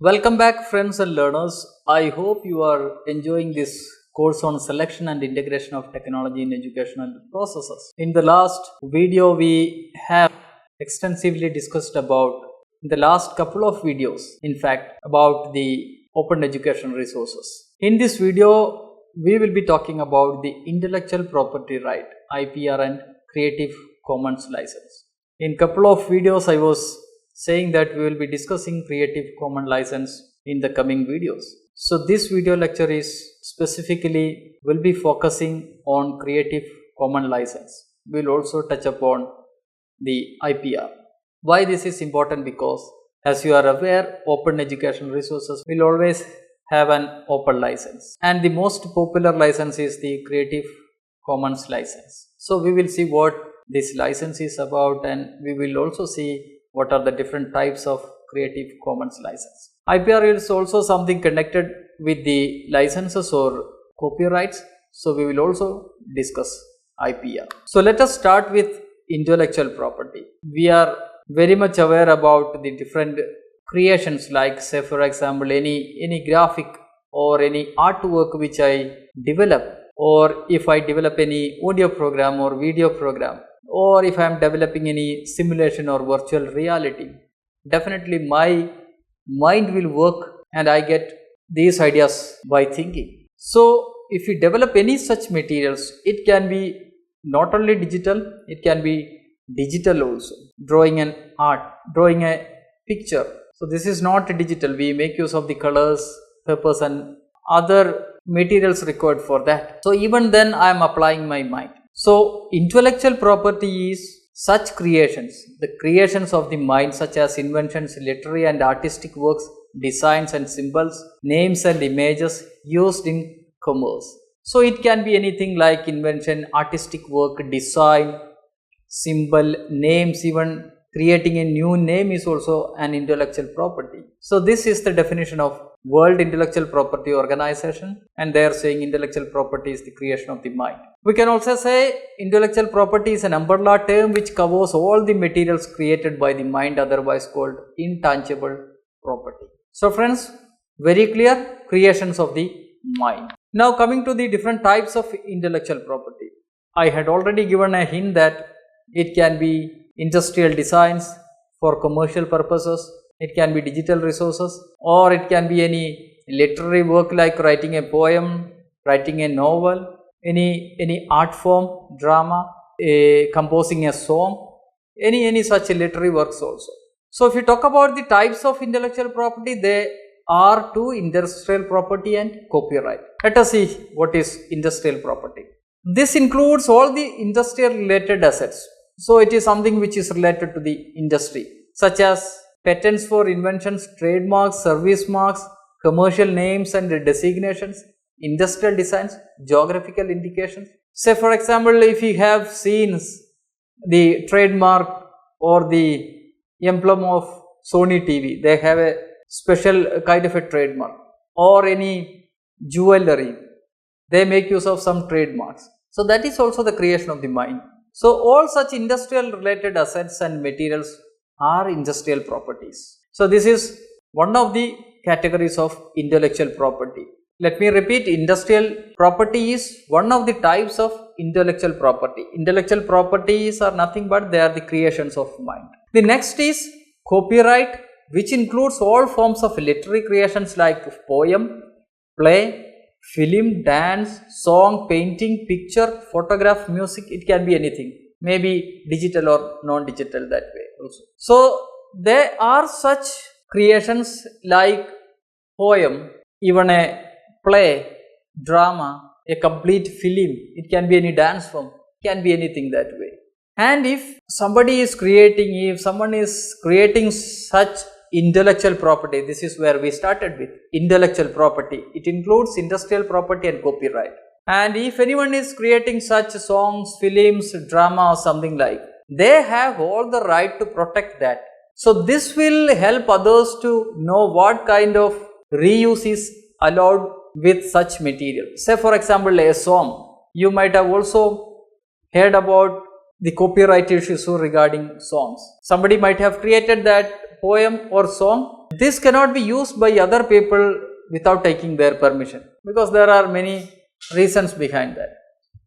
Welcome back, friends and learners. I hope you are enjoying this course on selection and integration of technology in educational processes. In the last video, we have extensively discussed about, in the last couple of videos, in fact, about the open education resources. In this video, we will be talking about the intellectual property right, IPR, and Creative Commons license. In couple of videos, I was saying that we will be discussing Creative Commons license in the coming videos. So this video lecture is specifically will be focusing on Creative Commons license. We will also touch upon the IPR. Why this is important? Because as you are aware, open education resources will always have an open license, and the most popular license is the Creative Commons license. So we will see what this license is about, and we will also see what are the different types of Creative Commons license. IPR is also something connected with the licenses or copyrights. So we will also discuss IPR. So let us start with intellectual property. We are very much aware about the different creations, like say for example any graphic or any artwork which I develop, or if I develop any audio program or video program, or if I am developing any simulation or virtual reality, definitely my mind will work and I get these ideas by thinking. So if you develop any such materials, it can be not only digital, it can be digital also. Drawing an art, drawing a picture. So this is not digital. We make use of the colors, papers and other materials required for that. So even then I am applying my mind. So intellectual property is such creations, the creations of the mind, such as inventions, literary and artistic works, designs and symbols, names and images used in commerce. So it can be anything like invention, artistic work, design, symbol, names, even creating a new name is also an intellectual property. So this is the definition of World Intellectual Property Organization, and they are saying intellectual property is the creation of the mind. We can also say intellectual property is an umbrella term which covers all the materials created by the mind, otherwise called intangible property. So friends, very clear, creations of the mind. Now coming to the different types of intellectual property. I had already given a hint that it can be industrial designs for commercial purposes, it can be digital resources, or it can be any literary work like writing a poem, writing a novel, any art form, drama, composing a song, any such literary works also. So if you talk about the types of intellectual property, there are two: industrial property and copyright. Let us see what is industrial property. This includes all the industrial related assets. So it is something which is related to the industry, such as patents for inventions, trademarks, service marks, commercial names and designations, industrial designs, geographical indications. Say for example, if you have seen the trademark or the emblem of Sony TV, they have a special kind of a trademark, or any jewelry, they make use of some trademarks. So that is also the creation of the mind. So all such industrial related assets and materials are industrial properties. So this is one of the categories of intellectual property. Let me repeat, industrial property is one of the types of intellectual property. Intellectual properties are nothing but they are the creations of mind. The next is copyright, which includes all forms of literary creations like poem, play, film, dance, song, painting, picture, photograph, music. It can be anything, maybe digital or non-digital, that way also. So there are such creations like poem, even a play, drama, a complete film. It can be any dance form, it can be anything that way. And if someone is creating such intellectual property, this is where we started with intellectual property. It includes industrial property and copyright. And if anyone is creating such songs, films, drama or something like, they have all the right to protect that. So this will help others to know what kind of reuse is allowed with such material. Say for example, a song. You might have also heard about the copyright issues regarding songs. Somebody might have created that poem or song this cannot be used by other people without taking their permission, because there are many reasons behind that.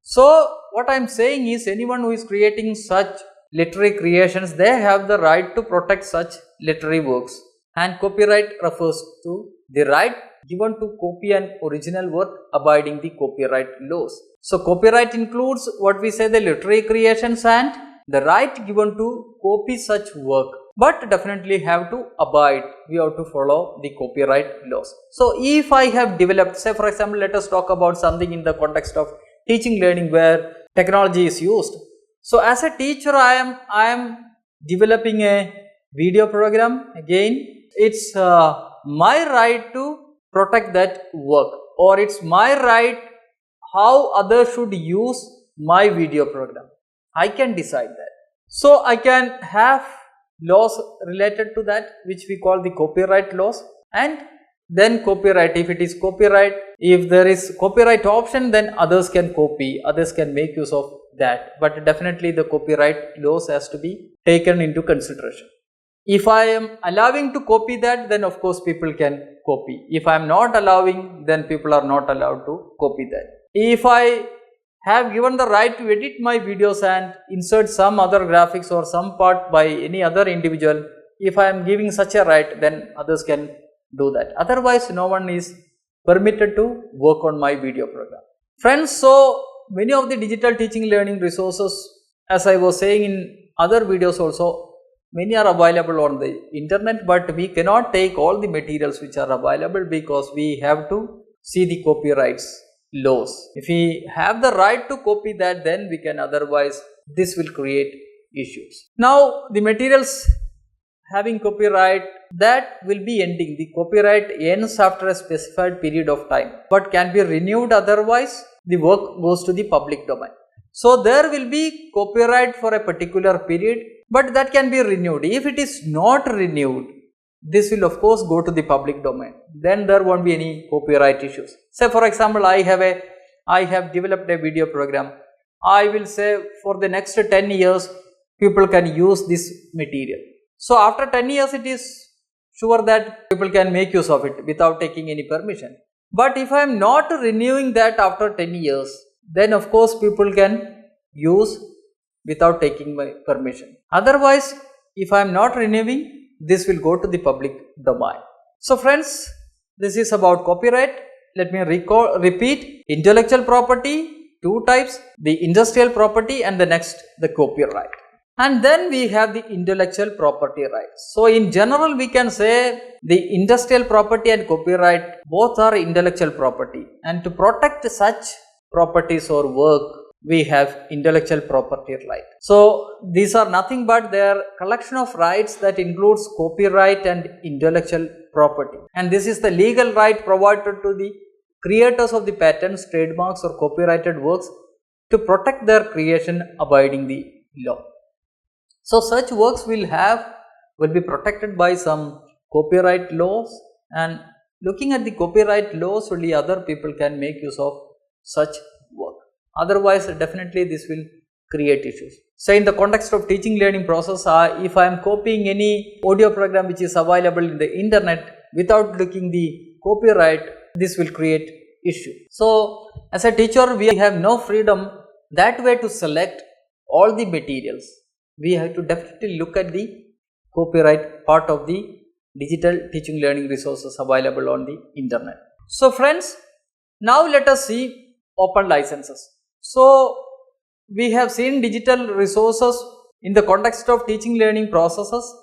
So what I am saying is, anyone who is creating such literary creations, they have the right to protect such literary works, and copyright refers to the right given to copy an original work abiding the copyright laws. So copyright includes what we say the literary creations and the right given to copy such work, but definitely have to abide, we have to follow the copyright laws. So if I have developed, say for example, let us talk about something in the context of teaching learning where technology is used. So as a teacher, I am developing a video program. Again, it's my right to protect that work, or it's my right how others should use my video program. I can decide that. So I can have laws related to that, which we call the copyright laws, and then copyright. If it is copyright, if there is copyright option, then others can copy, others can make use of that, but definitely the copyright laws has to be taken into consideration. If I am allowing to copy that, then of course people can copy. If I am not allowing, then people are not allowed to copy that. If I have given the right to edit my videos and insert some other graphics or some part by any other individual, if I am giving such a right, then others can do that. Otherwise, no one is permitted to work on my video program. Friends, so many of the digital teaching learning resources, as I was saying in other videos also, many are available on the internet, but we cannot take all the materials which are available because we have to see the copyrights laws. If we have the right to copy that, then we can, otherwise this will create issues. Now the materials having copyright, that will be ending. The copyright ends after a specified period of time, but can be renewed, otherwise the work goes to the public domain. So there will be copyright for a particular period, but that can be renewed. If it is not renewed, this will of course go to the public domain. Then there won't be any copyright issues. Say for example, I have developed a video program. I will say for the next 10 years, people can use this material. So after 10 years, it is sure that people can make use of it without taking any permission. But if I am not renewing that after 10 years, then of course people can use without taking my permission. Otherwise, if I am not renewing, this will go to the public domain. So friends, this is about copyright. Let me repeat: intellectual property, two types, the industrial property and the next, the copyright. And then we have the intellectual property rights. So in general, we can say the industrial property and copyright both are intellectual property, and to protect such properties or work, we have intellectual property right. So these are nothing but their collection of rights that includes copyright and intellectual property, and this is the legal right provided to the creators of the patents, trademarks or copyrighted works to protect their creation abiding the law. So such works will be protected by some copyright laws, and looking at the copyright laws, only other people can make use of such work. Otherwise, definitely this will create issues. So in the context of teaching learning process, if I am copying any audio program which is available in the internet without looking the copyright, this will create issue. So as a teacher, we have no freedom that way to select all the materials. We have to definitely look at the copyright part of the digital teaching learning resources available on the internet. So friends, now let us see open licenses. So we have seen digital resources in the context of teaching learning processes,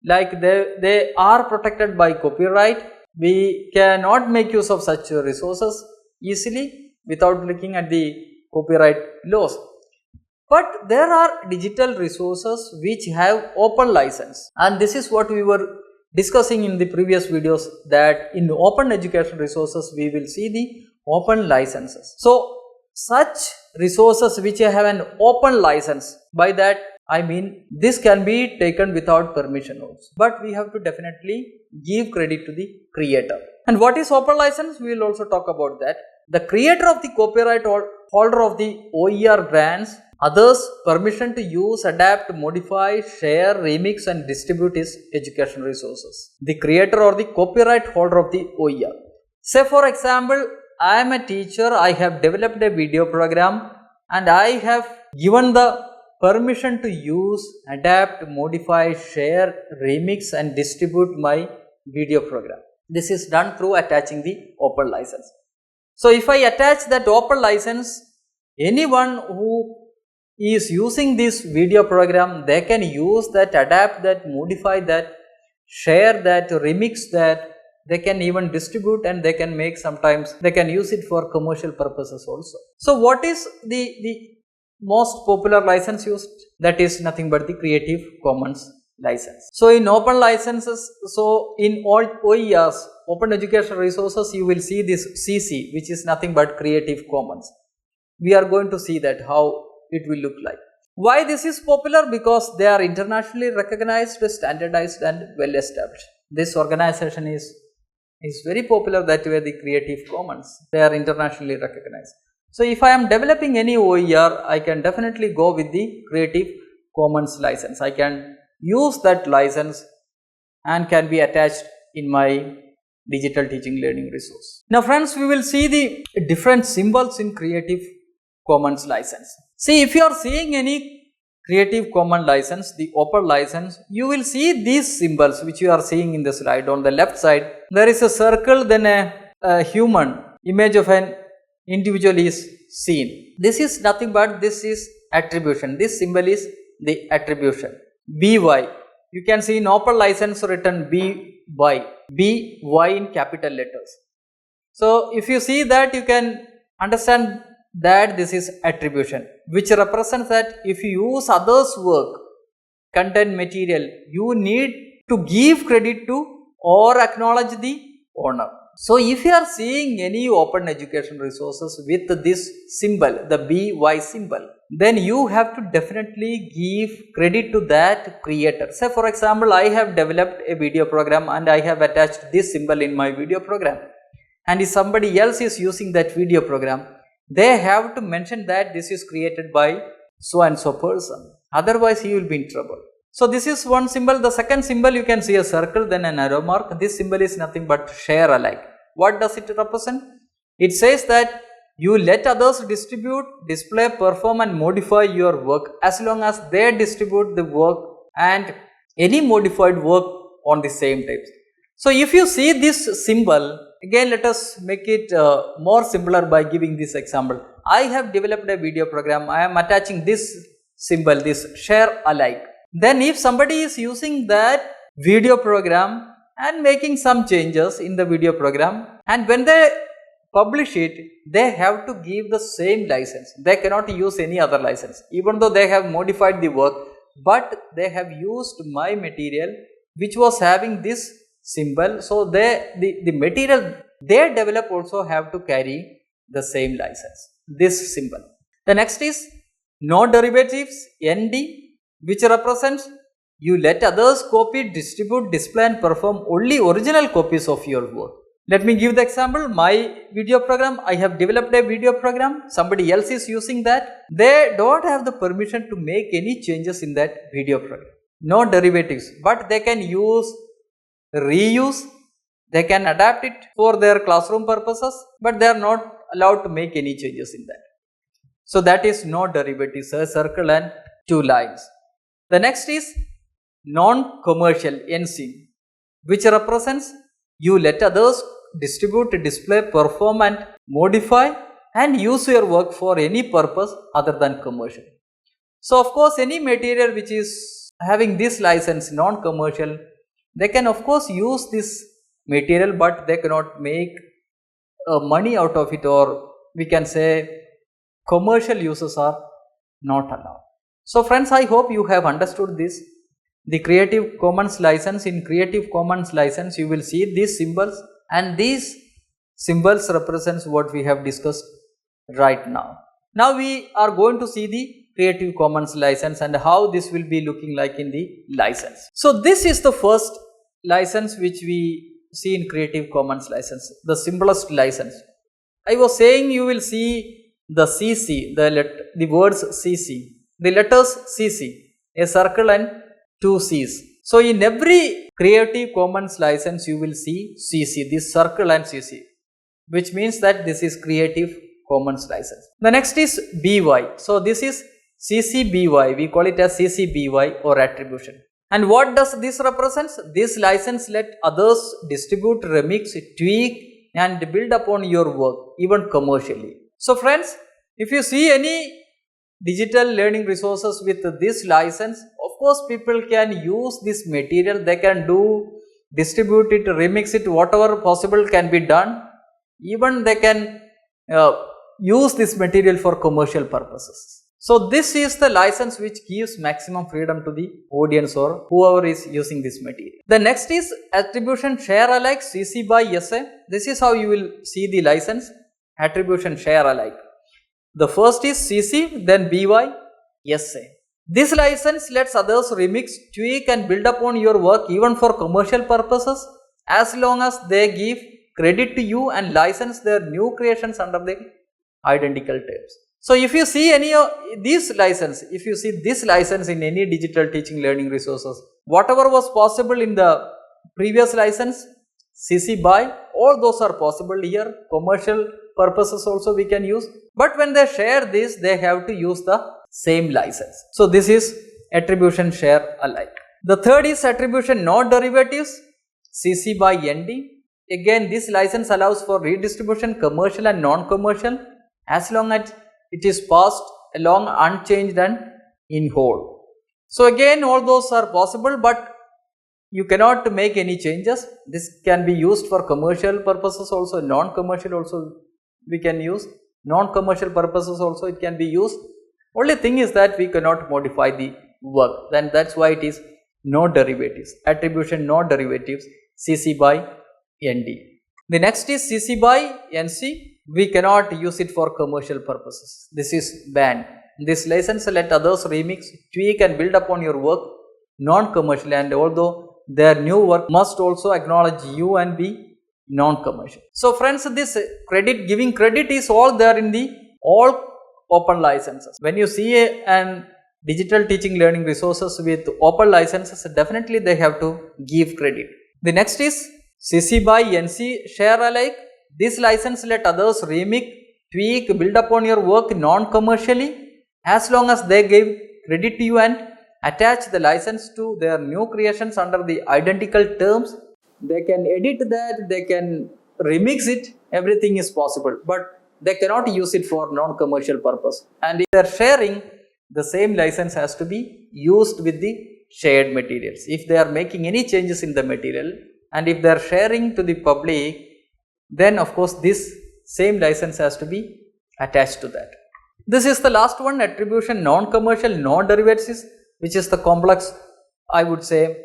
like they are protected by copyright. We cannot make use of such resources easily without looking at the copyright laws. But there are digital resources which have open license, and this is what we were discussing in the previous videos, that in open education resources we will see the open licenses. So such resources which have an open license, by that I mean this can be taken without permission also, but we have to definitely give credit to the creator. And what is open license? We will also talk about that. The creator of the copyright or holder of the OER grants Others permission to use, adapt, modify, share, remix and distribute his educational resources. The creator or the copyright holder of the OER. Say for example, I am a teacher, I have developed a video program and I have given the permission to use, adapt, modify, share, remix and distribute my video program. This is done through attaching the open license. So if I attach that open license, anyone who is using this video program, they can use that, adapt that, modify that, share that, remix that, they can even distribute and they can make, sometimes they can use it for commercial purposes also. So what is the most popular license used? That is nothing but the Creative Commons license. So in open licenses, so in all OERs, open educational resources, you will see this CC, which is nothing but Creative Commons. We are going to see that how it will look like. Why this is popular? Because they are internationally recognized, standardized and well established. This organization is very popular, that way the Creative Commons, they are internationally recognized. So if I am developing any OER, I can definitely go with the Creative Commons license. I can use that license and can be attached in my digital teaching learning resource. Now friends, we will see the different symbols in Creative Commons license. See, if you are seeing any Creative Commons license, the open license, you will see these symbols which you are seeing in the slide. On the left side, there is a circle, then a human image of an individual is seen. This is nothing but this is attribution. This symbol is the attribution. BY. You can see in open license written BY. BY in capital letters. So if you see that, you can understand that this is attribution, which represents that if you use others' work, content, material, you need to give credit to or acknowledge the owner. So if you are seeing any open education resources with this symbol, the BY symbol, then you have to definitely give credit to that creator. Say for example, I have developed a video program and I have attached this symbol in my video program, and if somebody else is using that video program, they have to mention that this is created by so and so person, otherwise he will be in trouble. So this is one symbol. The second symbol, you can see a circle, then an arrow mark. This symbol is nothing but share alike. What does it represent? It says that you let others distribute, display, perform and modify your work as long as they distribute the work and any modified work on the same types. So if you see this symbol, again let us make it more simpler by giving this example. I have developed a video program, I am attaching this symbol, this share alike. Then if somebody is using that video program and making some changes in the video program, and when they publish it, they have to give the same license. They cannot use any other license, even though they have modified the work, but they have used my material which was having this symbol. So the material they develop also have to carry the same license, this symbol. The next is no derivatives, ND, which represents you let others copy, distribute, display and perform only original copies of your work. Let me give the example. My video program, I have developed a video program, somebody else is using that. They don't have the permission to make any changes in that video program. No derivatives, but they can use, reuse, they can adapt it for their classroom purposes, but they are not allowed to make any changes in that. So that is no derivatives, a circle and two lines. The next is non-commercial, NC, which represents you let others distribute, display, perform and modify and use your work for any purpose other than commercial. So of course any material which is having this license, non-commercial, they can of course use this material, but they cannot make money out of it, or we can say commercial uses are not allowed. So friends, I hope you have understood this. The Creative Commons license, in Creative Commons license you will see these symbols, and these symbols represents what we have discussed right now. Now we are going to see the Creative Commons license and how this will be looking like in the license. So this is the first license which we see in Creative Commons license, the simplest license. I was saying you will see the CC, the words CC, the letters CC, a circle and two C's. So in every Creative Commons license you will see CC, this circle and CC, which means that this is Creative Commons license. The next is BY. So this is CC BY, we call it as CC BY or attribution. And what does this represent? This license let others distribute, remix, tweak and build upon your work even commercially. So friends, if you see any digital learning resources with this license, of course people can use this material, they can distribute it, remix it, whatever possible can be done. Even they can use this material for commercial purposes. So this is the license which gives maximum freedom to the audience or whoever is using this material. The next is attribution share alike, CC by SA. This is how you will see the license, attribution share alike. The first is CC, then BY, SA. This license lets others remix, tweak and build upon your work even for commercial purposes as long as they give credit to you and license their new creations under the identical terms. So if you see any of these license, if you see this license in any digital teaching learning resources, whatever was possible in the previous license, CC BY, all those are possible here. Commercial purposes also we can use, but when they share this, they have to use the same license. So this is attribution share alike. The third is attribution no derivatives, CC by ND. Again, this license allows for redistribution, commercial and non-commercial, as long as it is passed along unchanged and in whole. So again, all those are possible, but you cannot make any changes. This can be used for commercial purposes also, non-commercial also we can use, non-commercial purposes also it can be used. Only thing is that we cannot modify the work, then that's why it is no derivatives, attribution no derivatives, CC by ND. The next is CC by NC. We cannot use it for commercial purposes. This is banned. This license let others remix, tweak and build upon your work non-commercial, and although their new work must also acknowledge you and be non-commercial. So friends, this giving credit is all there in the all open licenses. When you see an digital teaching learning resources with open licenses, definitely they have to give credit. The next is CC by NC share alike. This license let others remix, tweak, build upon your work non-commercially as long as they give credit to you and attach the license to their new creations under the identical terms. They can edit that, they can remix it, everything is possible, but they cannot use it for non-commercial purpose. And if they are sharing, the same license has to be used with the shared materials. If they are making any changes in the material and if they are sharing to the public, then of course this same license has to be attached to that. This is the last one, attribution non-commercial, no derivatives, which is the complex, I would say,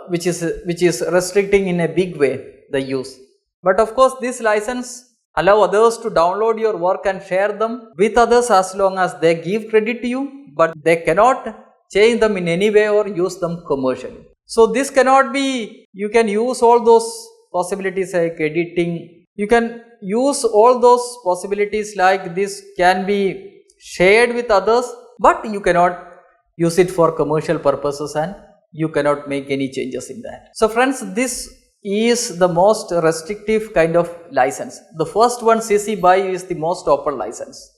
which is restricting in a big way the use. But of course this license allow others to download your work and share them with others as long as they give credit to you, but they cannot change them in any way or use them commercially. So this cannot be, you can use all those possibilities like editing, you can use all those possibilities like this can be shared with others, but you cannot use it for commercial purposes and you cannot make any changes in that. So friends, this is the most restrictive kind of license. The first one, CC BY, is the most open license.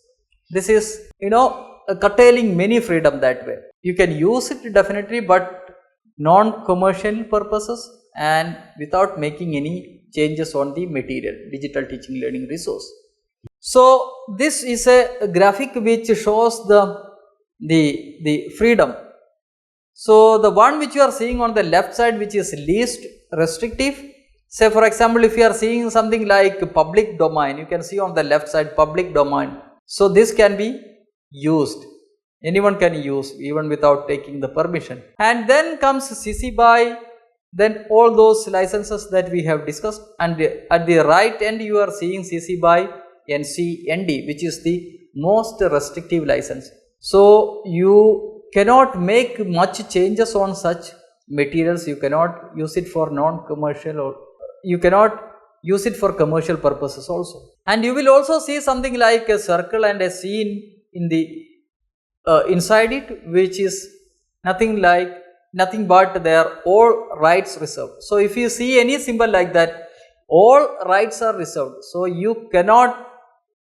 This is, curtailing many freedom that way. You can use it definitely, but non-commercial purposes and without making any changes on the material, digital teaching learning resource. So this is a graphic which shows the freedom. So the one which you are seeing on the left side, which is least restrictive, say for example, if you are seeing something like public domain, you can see on the left side public domain. So this can be used, anyone can use even without taking the permission. And then comes CC BY, then all those licenses that we have discussed, and at the right end you are seeing CC BY NC ND, which is the most restrictive license. So you cannot make much changes on such materials, you cannot use it for non-commercial, or you cannot use it for commercial purposes also. And you will also see something like a circle and a scene in the inside it, which is nothing but they are all rights reserved. So if you see any symbol like that, all rights are reserved. So you cannot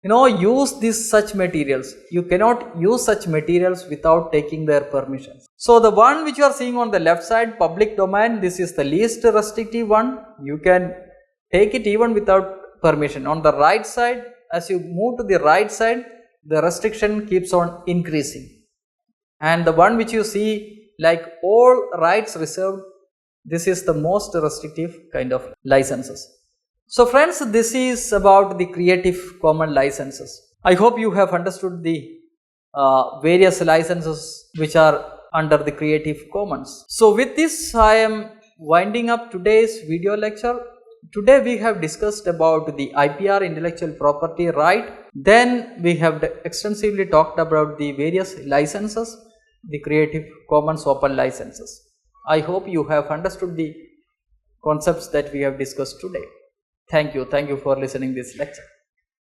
use such materials. You cannot use such materials without taking their permissions. So the one which you are seeing on the left side, public domain, this is the least restrictive one. You can take it even without permission. On the right side, as you move to the right side, the restriction keeps on increasing. And the one which you see like all rights reserved, this is the most restrictive kind of licenses. So friends, this is about the Creative Commons licenses. I hope you have understood the various licenses which are under the Creative Commons. So with this, I am winding up today's video lecture. Today we have discussed about the IPR, intellectual property right. Then we have extensively talked about the various licenses, the Creative Commons open licenses. I hope you have understood the concepts that we have discussed today. Thank you for listening this lecture.